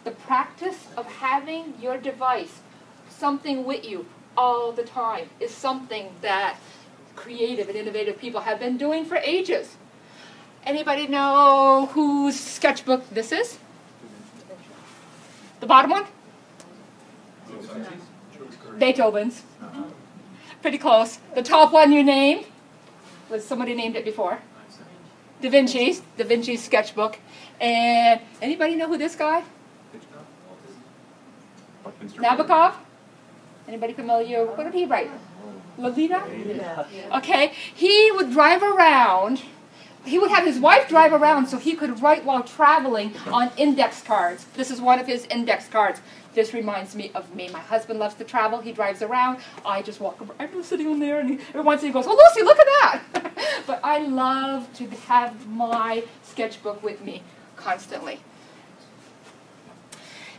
the practice of having your device, something with you all the time, is something that creative and innovative people have been doing for ages. Anybody know whose sketchbook this is? The bottom one? Beethoven's. Pretty close. The top one you named was somebody named it before. Da Vinci's sketchbook. And anybody know who this guy? Nabokov? Anybody familiar? What did he write? Lolita? Okay. He would drive around. He would have his wife drive around so he could write while traveling on index cards. This is one of his index cards. This reminds me of me. My husband loves to travel. He drives around. I just walk around. I'm just sitting in there, and every once in a while he goes, "Oh, Lucy, look at that!" But I love to have my sketchbook with me constantly.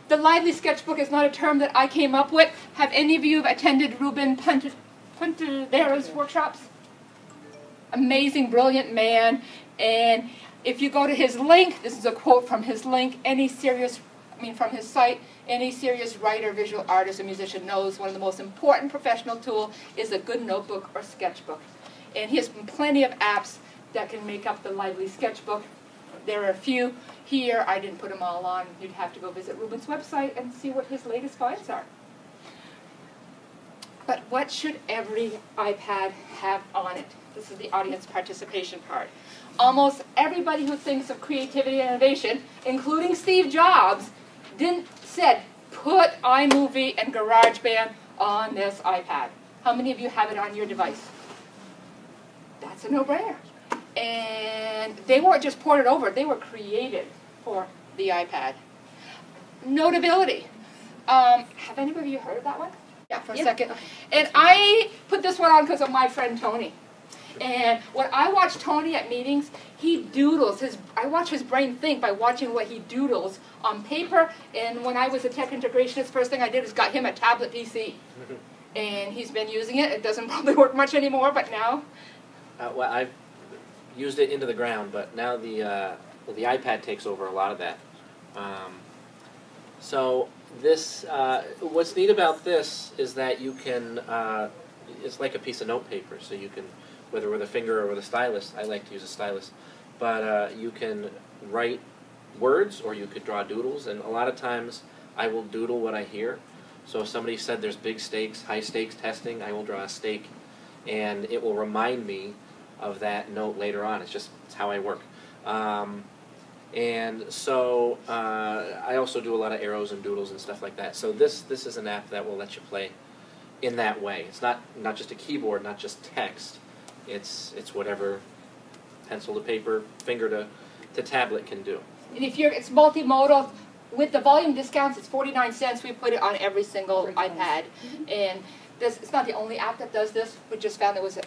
The Lively Sketchbook is not a term that I came up with. Have any of you attended Ruben Puntedera's workshops? Amazing, brilliant man. And if you go to his link, this is a quote from his link, from his site, any serious writer, visual artist, or musician knows one of the most important professional tools is a good notebook or sketchbook. And he has plenty of apps that can make up the Lively Sketchbook. There are a few here. I didn't put them all on. You'd have to go visit Ruben's website and see what his latest finds are. But what should every iPad have on it? This is the audience participation part. Almost everybody who thinks of creativity and innovation, including Steve Jobs, said, put iMovie and GarageBand on this iPad. How many of you have it on your device? That's a no-brainer. And they weren't just ported over, they were created for the iPad. Notability. Have any of you heard of that one? Yeah, for a second. And I put this one on because of my friend Tony. And when I watch Tony at meetings, he doodles. I watch his brain think by watching what he doodles on paper. And when I was a tech integrationist, first thing I did is got him a tablet PC. And he's been using it. It doesn't probably work much anymore, but now. Well, I've used it into the ground, but now the iPad takes over a lot of that. So this, what's neat about this is that you can, it's like a piece of note paper, so you can, whether with a finger or with a stylus, I like to use a stylus, but you can write words or you could draw doodles, and a lot of times I will doodle what I hear. So if somebody said there's big stakes, high stakes testing, I will draw a stake, and it will remind me of that note later on. It's how I work. And so I also do a lot of arrows and doodles and stuff like that. So this is an app that will let you play in that way. It's not just a keyboard, not just text. It's whatever pencil to paper, finger to tablet can do. And if it's multimodal, with the volume discounts, it's 49 cents. We put it on every single iPad. And it's not the only app that does this. We just found it was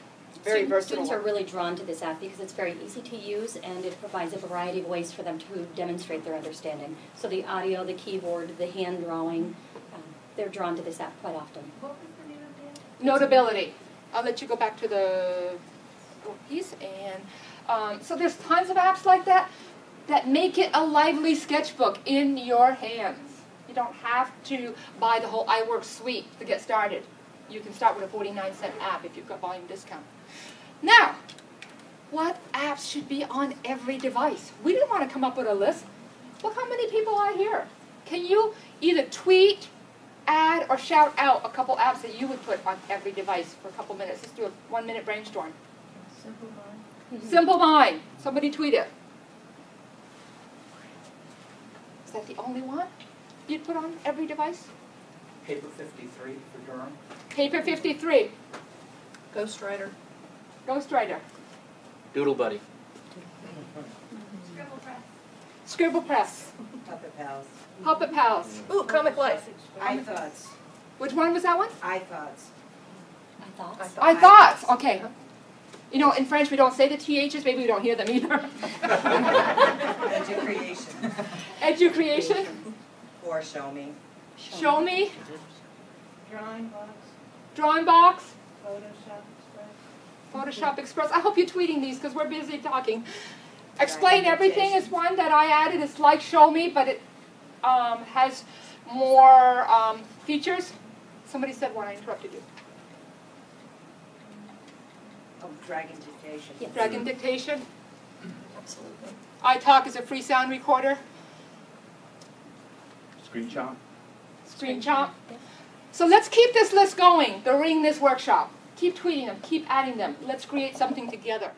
very versatile. Students are really drawn to this app because it's very easy to use and it provides a variety of ways for them to demonstrate their understanding. So the audio, the keyboard, the hand drawing, they're drawn to this app quite often. What was the name of it? Notability. I'll let you go back to the piece. And so there's tons of apps like that make it a lively sketchbook in your hands. You don't have to buy the whole iWork suite to get started. You can start with a 49-cent app if you've got volume discount. Now, what apps should be on every device? We didn't want to come up with a list. Look how many people are here. Can you either tweet, add, or shout out a couple apps that you would put on every device for a couple minutes? Let's do a 1-minute brainstorm. Simple Mind. Simple Mind. Somebody tweet it. Is that the only one you'd put on every device? Paper 53 for Durham. Paper 53. Ghostwriter. Ghostwriter. Doodle Buddy. Scribble Press. Scribble Press. Puppet Pals. Puppet Pals. Ooh, Comic Life. iThoughts. Which one was that one? iThoughts. Thoughts? I thoughts. Okay. You know, in French we don't say the THs, maybe we don't hear them either. Educreation. Educreation. Or Show Me. Show Me. Drawing Box. Drawing Box. Photoshop Express. Photoshop Express. I hope you're tweeting these because we're busy talking. Explain Everything is one that I added. It's like Show Me, but has more features. Somebody said one, I interrupted you. Oh, Dragon Dictation. Yes. Dragon Dictation. Absolutely. iTalk is a free sound recorder. Screenshot. Screenshot. Yeah. So let's keep this list going during this workshop. Keep tweeting them, keep adding them. Let's create something together.